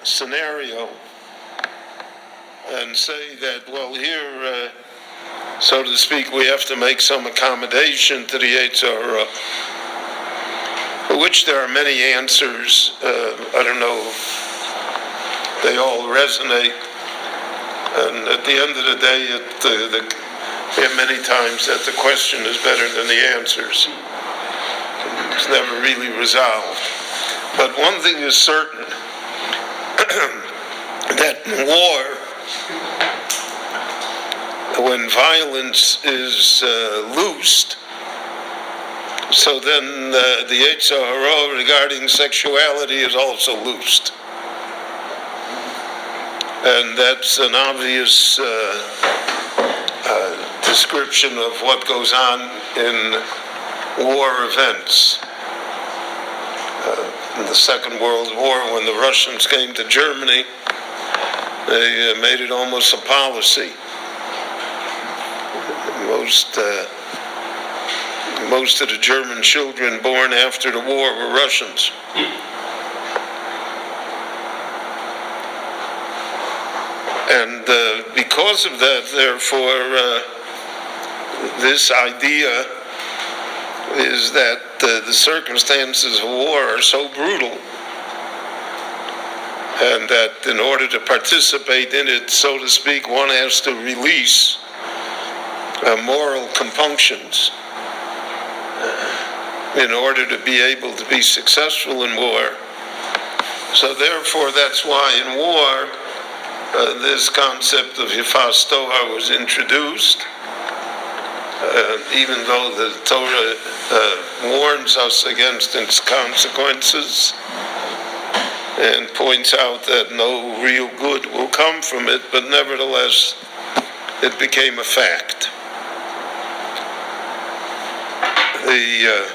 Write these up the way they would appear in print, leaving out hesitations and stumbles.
scenario and say that, well, here, so to speak, we have to make some accommodation to the seitzai, for which there are many answers. I don't know, they all resonate. And at the end of the day, we have many times that the question is better than the answers. It's never really resolved. But one thing is certain, that in war, when violence is loosed, so then the seitzai regarding sexuality is also loosed. And that's an obvious description of what goes on in war events. In the Second World War, when the Russians came to Germany, they made it almost a policy. Most of the German children born after the war were Russians. And because of that, therefore, this idea is that the circumstances of war are so brutal, and that in order to participate in it, so to speak, one has to release moral compunctions in order to be able to be successful in war. So therefore, that's why in war, this concept of Yifas Tohar was introduced, even though the Torah warns us against its consequences and points out that no real good will come from it, but nevertheless, it became a fact. The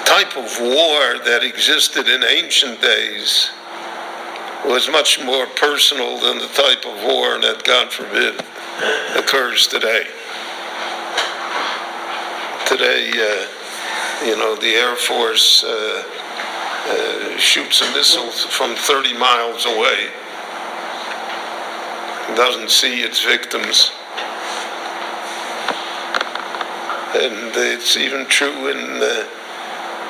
type of war that existed in ancient days was much more personal than the type of war that, God forbid, occurs today. Today, the Air Force shoots a missile from 30 miles away, doesn't see its victims. And it's even true in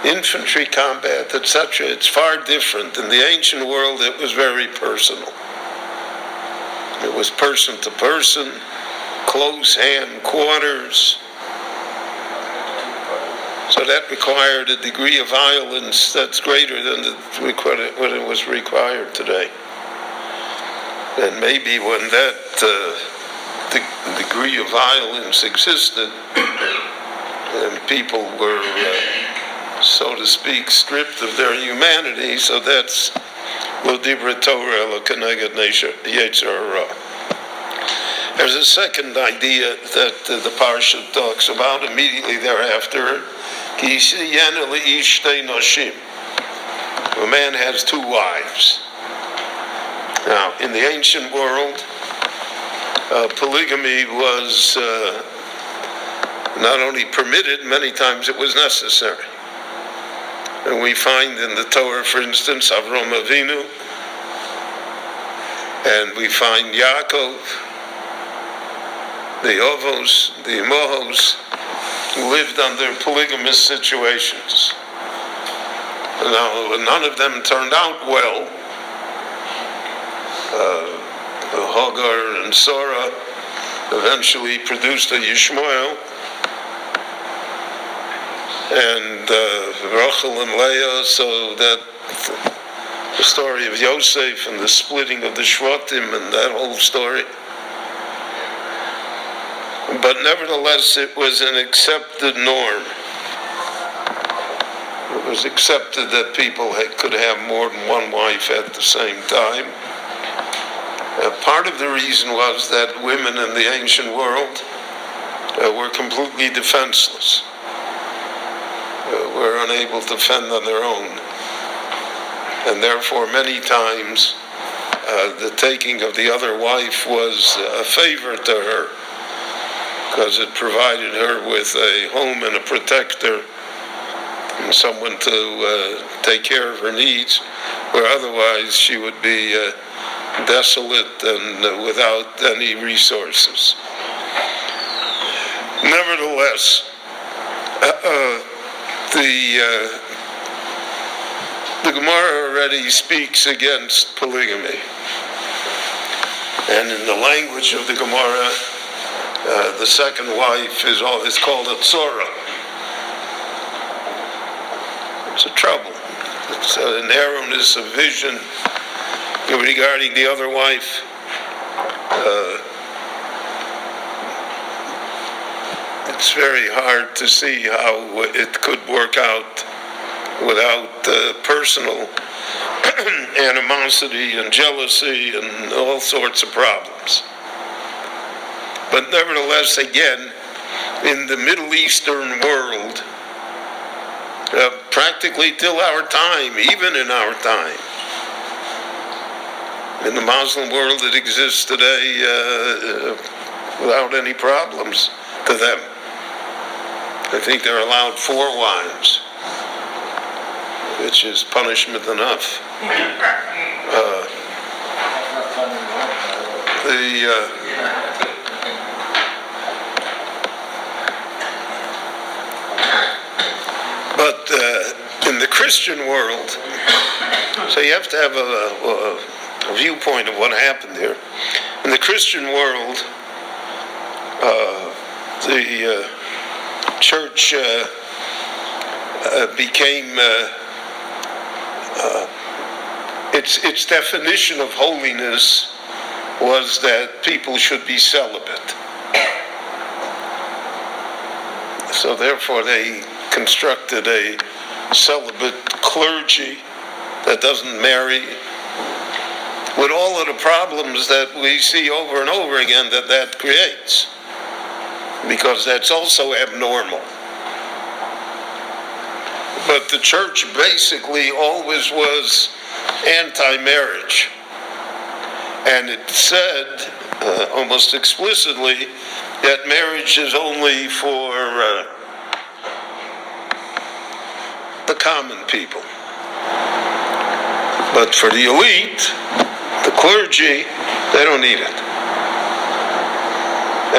infantry combat, etc. It's far different. In the ancient world, it was very personal. It was person to person, close hand quarters. So that required a degree of violence that's greater than what it was required today. And maybe when that degree of violence existed, and people were, so to speak, stripped of their humanity, so that's lo dibra Torah lo keneged yetzer hara. There's a second idea that the parsha talks about immediately thereafter. Ki yisiyena leish shtei noshim. A man has two wives. Now, in the ancient world, polygamy was not only permitted, many times it was necessary. And we find in the Torah, for instance, Avram Avinu, and we find Yaakov, the Ovos, the Imohos, lived under polygamous situations. Now, none of them turned out well. Hagar and Sarah eventually produced a Yishmael, and Rachel and Leah, so that the story of Yosef and the splitting of the Shvatim and that whole story. But nevertheless, it was an accepted norm. It was accepted that people could have more than one wife at the same time. Part of the reason was that women in the ancient world were completely defenseless, were unable to fend on their own. And therefore, many times, the taking of the other wife was a favor to her, because it provided her with a home and a protector and someone to take care of her needs, where otherwise she would be desolate and without any resources. Nevertheless, the Gemara already speaks against polygamy. And in the language of the Gemara, the second wife is called a tzora. It's a trouble. It's a narrowness of vision regarding the other wife. It's very hard to see how it could work out without personal animosity and jealousy and all sorts of problems. But nevertheless, again, in the Middle Eastern world, practically till our time, even in our time, in the Muslim world, it exists today without any problems to them. I think they're allowed 4 wives, which is punishment enough. But in the Christian world, so you have to have a viewpoint of what happened here. In the Christian world, the church became its definition of holiness was that people should be celibate. So therefore they constructed a celibate clergy that doesn't marry, with all of the problems that we see over and over again that creates, because that's also abnormal. But the church basically always was anti-marriage. And it said, almost explicitly, that marriage is only for the common people. But for the elite, the clergy, they don't need it.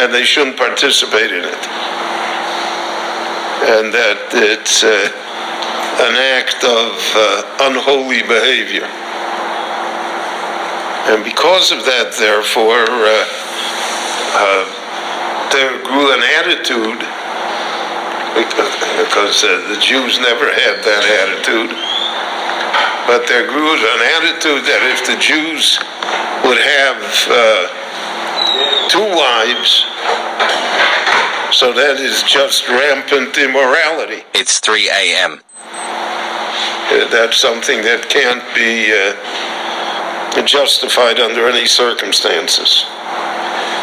And they shouldn't participate in it. And that it's an act of unholy behavior. And because of that, therefore, there grew an attitude, because the Jews never had that attitude, but there grew an attitude that if the Jews would have 2 wives, so that is just rampant immorality. It's 3 a.m. That's something that can't be justified under any circumstances.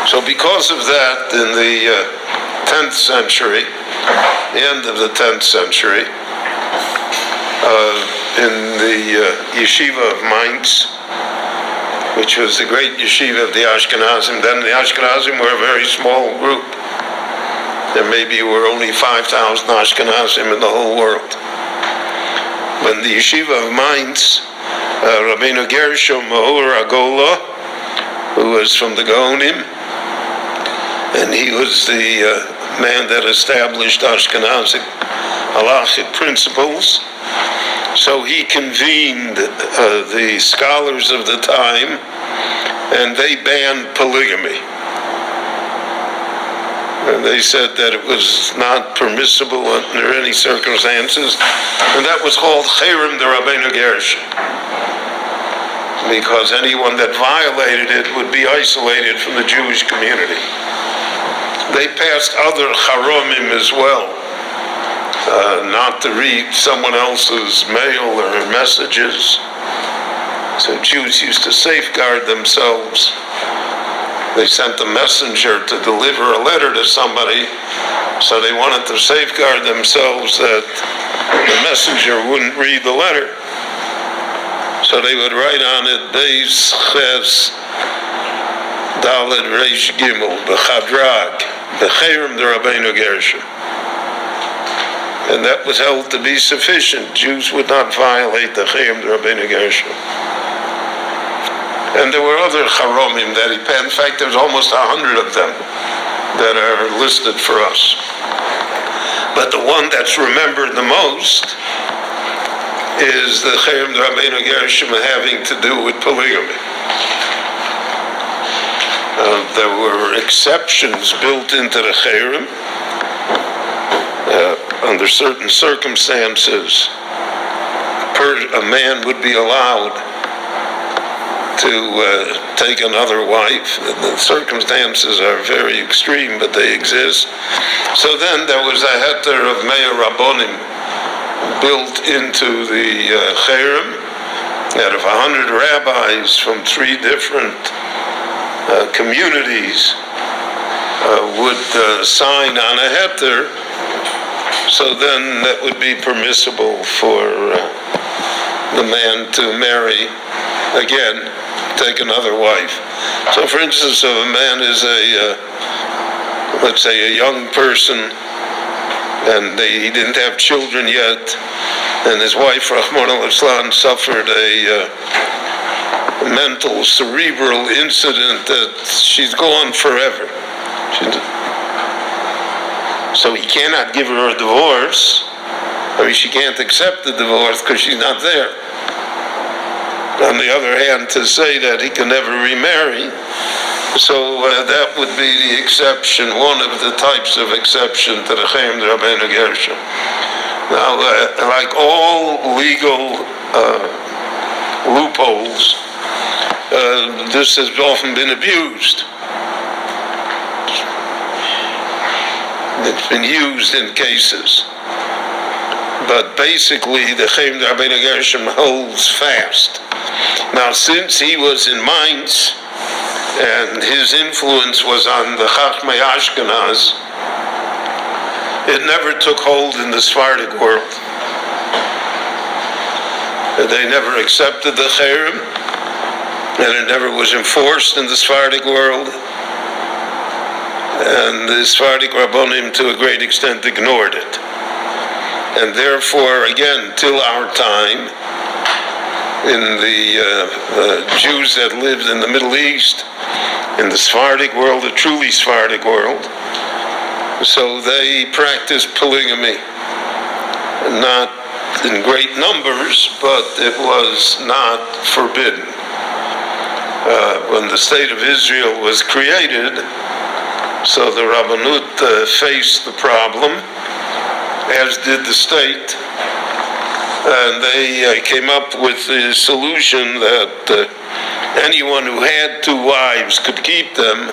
So because of that, in the 10th century, the end of the 10th century, in the yeshiva of Mainz, which was the great yeshiva of the Ashkenazim, then the Ashkenazim were a very small group. There maybe were only 5,000 Ashkenazim in the whole world. When the yeshiva of Mainz, rabanu gershon who was from the Gaonim, and he was the man that established Ashkenazic halachic principles. So he convened the scholars of the time, and they banned polygamy. And they said that it was not permissible under any circumstances, and that was called cherem the rabanu gershon, because anyone that violated it would be isolated from the Jewish community. They passed other charomim as well, not to read someone else's mail or messages. So Jews used to safeguard themselves. They sent a messenger to deliver a letter to somebody, so they wanted to safeguard themselves that the messenger wouldn't read the letter. So they would write on it, Beis Ches Daled Reish Gimel B'Chadrag B'Cherem the Rabbeinu Gershon. and that was held to be sufficient. Jews would not violate the cherem rabanu gershon. And there were other cheromim that he passed. In fact, there's almost 100 of them that are listed for us. But the one that's remembered the most is the cherem rabanu gershon having to do with polygamy. There were exceptions built into the cherem. Under certain circumstances, a man would be allowed to take another wife. The circumstances are very extreme, but they exist. So then there was a heter of meir rabbanim built into the cherem, out of 100 rabbis from 3 different communities would sign on a heter. So then that would be permissible for the man to marry again, take another wife. So for instance, if a man is let's say a young person, and he didn't have children yet, and his wife, Rahman al-Islam, suffered a mental, cerebral incident that she's gone forever. So he cannot give her a divorce. I mean, she can't accept the divorce because she's not there. On the other hand, to say that he can never remarry, so that would be the exception, one of the types of exception to the cherem rabanu gershon. Now, like all legal loopholes, this has often been abused. It's been used in cases. But basically, the cherem rabanu gershon holds fast. Now, since he was in Mainz, and his influence was on the Chachmei Ashkenaz, it never took hold in the Sephardic world. They never accepted the cherem, and it never was enforced in the Sephardic world. And the Sephardic rabbanim, to a great extent, ignored it. And therefore, again, till our time, in the Jews that lived in the Middle East, in the Sephardic world, the truly Sephardic world, so they practiced polygamy. Not in great numbers, but it was not forbidden. When the state of Israel was created, so the rabbanut faced the problem, as did the state, and they came up with the solution that anyone who had 2 wives could keep them,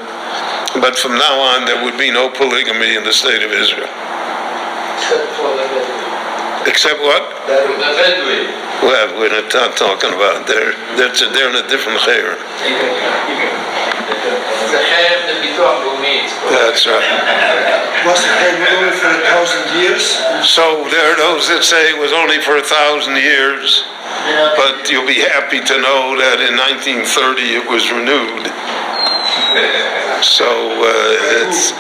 but from now on there would be no polygamy in the state of Israel. Except what? The Bedouin. Well, we're not talking about they're in a different cherem. That's right. Was the cherem only for 1,000 years? So there are those that say it was only for 1,000 years, but you'll be happy to know that in 1930 it was renewed. So it's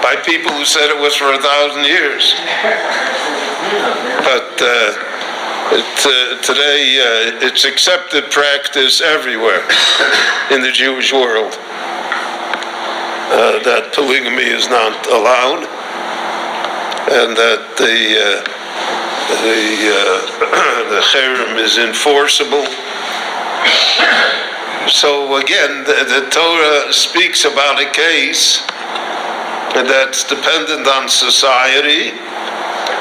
by people who said it was for 1,000 years. But today it's accepted practice everywhere in the Jewish world that polygamy is not allowed, and that the cherem is enforceable. So again, the Torah speaks about a case that's dependent on society,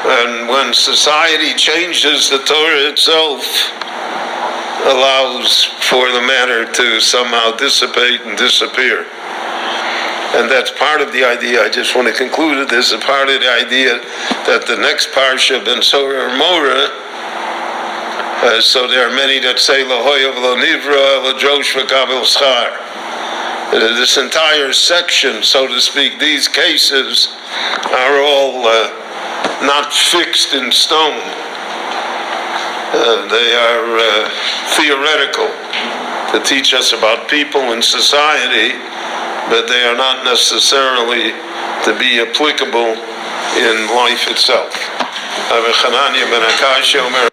and when society changes, the Torah itself allows for the matter to somehow dissipate and disappear. And that's part of the idea. I just want to conclude with this, a part of the idea that the next parsha, Ben Sorah or Morah, so there are many that say, Lahoyav lo nivra, la drosh v'kabel schar. This entire section, so to speak, these cases are all not fixed in stone. They are theoretical to teach us about people and society, but they are not necessarily to be applicable in life itself. Rabbi Hanania ben Akash Omer